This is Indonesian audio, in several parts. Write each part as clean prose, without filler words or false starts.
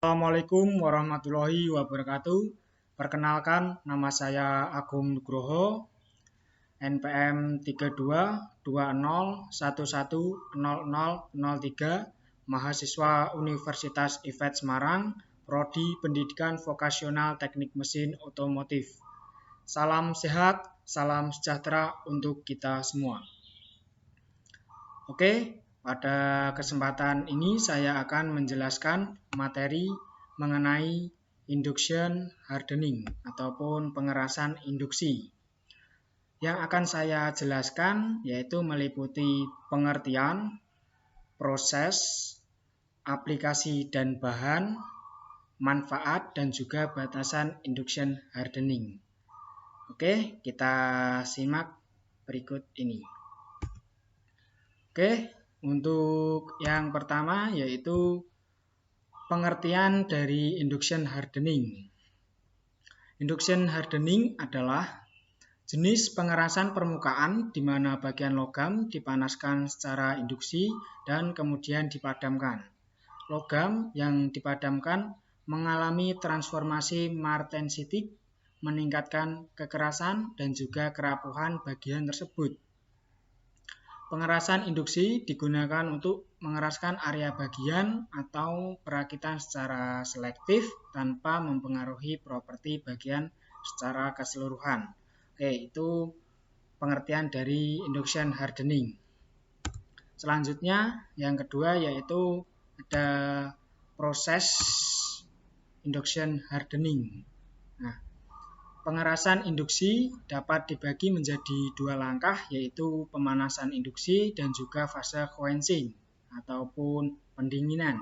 Assalamualaikum warahmatullahi wabarakatuh. Perkenalkan, nama saya Agung Nugroho, NPM 3220110003, mahasiswa Universitas IFET Semarang, Prodi Pendidikan Vokasional Teknik Mesin Otomotif. Salam sehat, salam sejahtera untuk kita semua. Oke, pada kesempatan ini saya akan menjelaskan materi mengenai induction hardening ataupun pengerasan induksi. Yang akan saya jelaskan yaitu meliputi pengertian, proses, aplikasi dan bahan, manfaat dan juga batasan induction hardening. Oke, kita simak berikut ini. Oke, untuk yang pertama yaitu pengertian dari induction hardening. Induction hardening adalah jenis pengerasan permukaan di mana bagian logam dipanaskan secara induksi dan kemudian dipadamkan. Logam yang dipadamkan mengalami transformasi martensitik, meningkatkan kekerasan dan juga kerapuhan bagian tersebut. Pengerasan induksi digunakan untuk mengeraskan area bagian atau perakitan secara selektif tanpa mempengaruhi properti bagian secara keseluruhan. Oke, itu pengertian dari induction hardening. Selanjutnya, yang kedua yaitu ada proses induction hardening. Nah, pengerasan induksi dapat dibagi menjadi dua langkah, yaitu pemanasan induksi dan juga fase quenching ataupun pendinginan.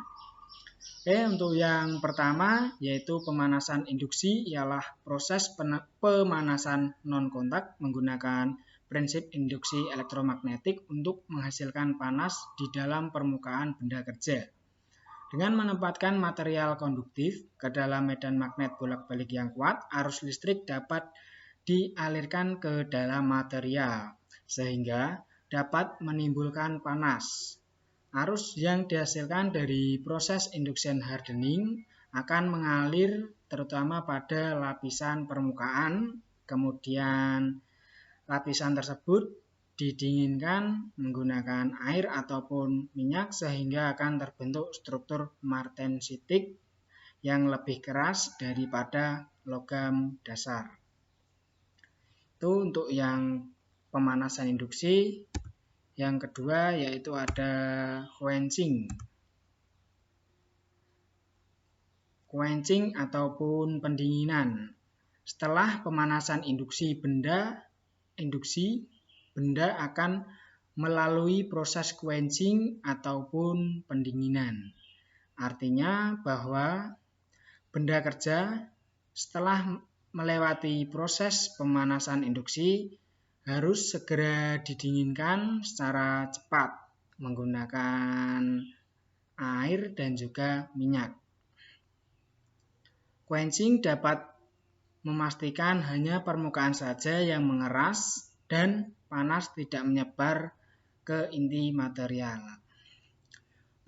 Oke, untuk yang pertama yaitu pemanasan induksi ialah proses pemanasan non-kontak menggunakan prinsip induksi elektromagnetik untuk menghasilkan panas di dalam permukaan benda kerja. Dengan menempatkan material konduktif ke dalam medan magnet bolak-balik yang kuat, arus listrik dapat dialirkan ke dalam material, sehingga dapat menimbulkan panas. Arus yang dihasilkan dari proses induction hardening akan mengalir terutama pada lapisan permukaan, kemudian lapisan tersebut didinginkan menggunakan air ataupun minyak sehingga akan terbentuk struktur martensitik yang lebih keras daripada logam dasar. Itu untuk yang pemanasan induksi. Yang kedua yaitu ada quenching. Quenching ataupun pendinginan. Setelah pemanasan induksi, benda akan melalui proses quenching ataupun pendinginan. Artinya bahwa benda kerja setelah melewati proses pemanasan induksi harus segera didinginkan secara cepat menggunakan air dan juga minyak. Quenching dapat memastikan hanya permukaan saja yang mengeras dan panas tidak menyebar ke inti material.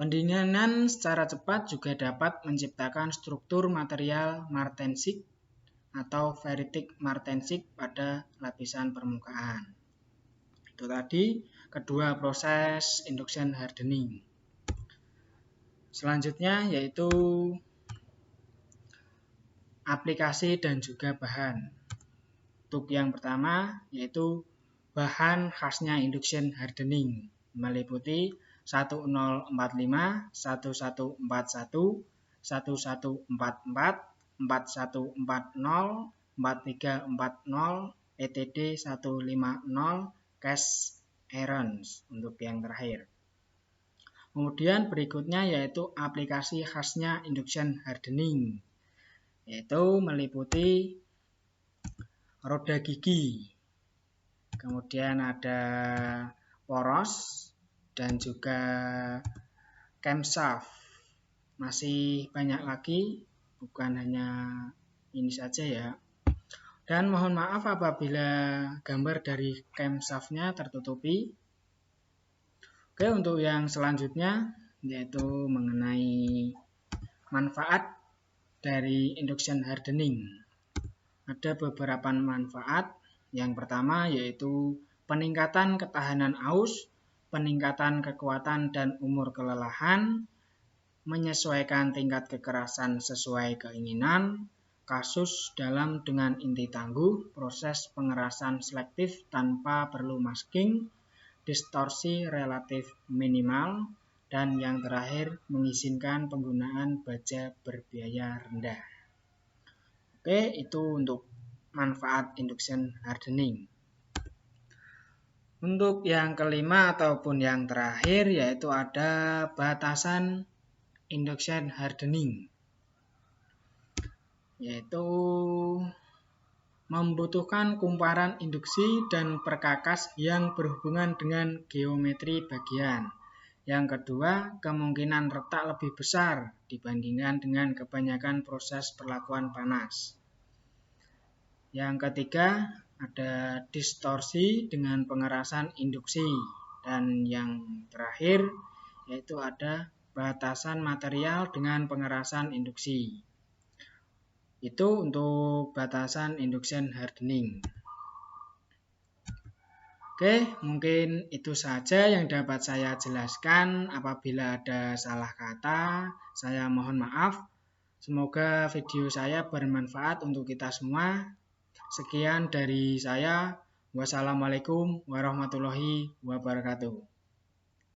Pendinginan secara cepat juga dapat menciptakan struktur material martensik atau ferritic martensik pada lapisan permukaan. Itu tadi kedua proses induction hardening. Selanjutnya yaitu aplikasi dan juga bahan. Untuk yang pertama yaitu bahan khasnya induction hardening meliputi 1045, 1141, 1144, 4140, 4340, ETD 150, cast irons untuk yang terakhir. Kemudian berikutnya yaitu aplikasi khasnya induction hardening, yaitu meliputi roda gigi, kemudian ada poros dan juga camshaft. Masih banyak lagi, bukan hanya ini saja ya. Dan mohon maaf apabila gambar dari camshaftnya tertutupi. Oke, untuk yang selanjutnya yaitu mengenai manfaat dari induction hardening. Ada beberapa manfaat. Yang pertama yaitu peningkatan ketahanan aus, peningkatan kekuatan dan umur kelelahan, menyesuaikan tingkat kekerasan sesuai keinginan, kasus dalam dengan inti tangguh, proses pengerasan selektif tanpa perlu masking, distorsi relatif minimal, dan yang terakhir mengizinkan penggunaan baja berbiaya rendah. Oke, itu untuk manfaat induction hardening. Untuk yang kelima ataupun yang terakhir yaitu ada batasan induction hardening, yaitu membutuhkan kumparan induksi dan perkakas yang berhubungan dengan geometri bagian. Yang kedua, kemungkinan retak lebih besar dibandingkan dengan kebanyakan proses perlakuan panas. Yang ketiga, ada distorsi dengan pengerasan induksi. Dan yang terakhir, yaitu ada batasan material dengan pengerasan induksi. Itu untuk batasan induction hardening. Oke, mungkin itu saja yang dapat saya jelaskan. Apabila ada salah kata, saya mohon maaf. Semoga video saya bermanfaat untuk kita semua. Sekian dari saya. Wassalamualaikum warahmatullahi wabarakatuh.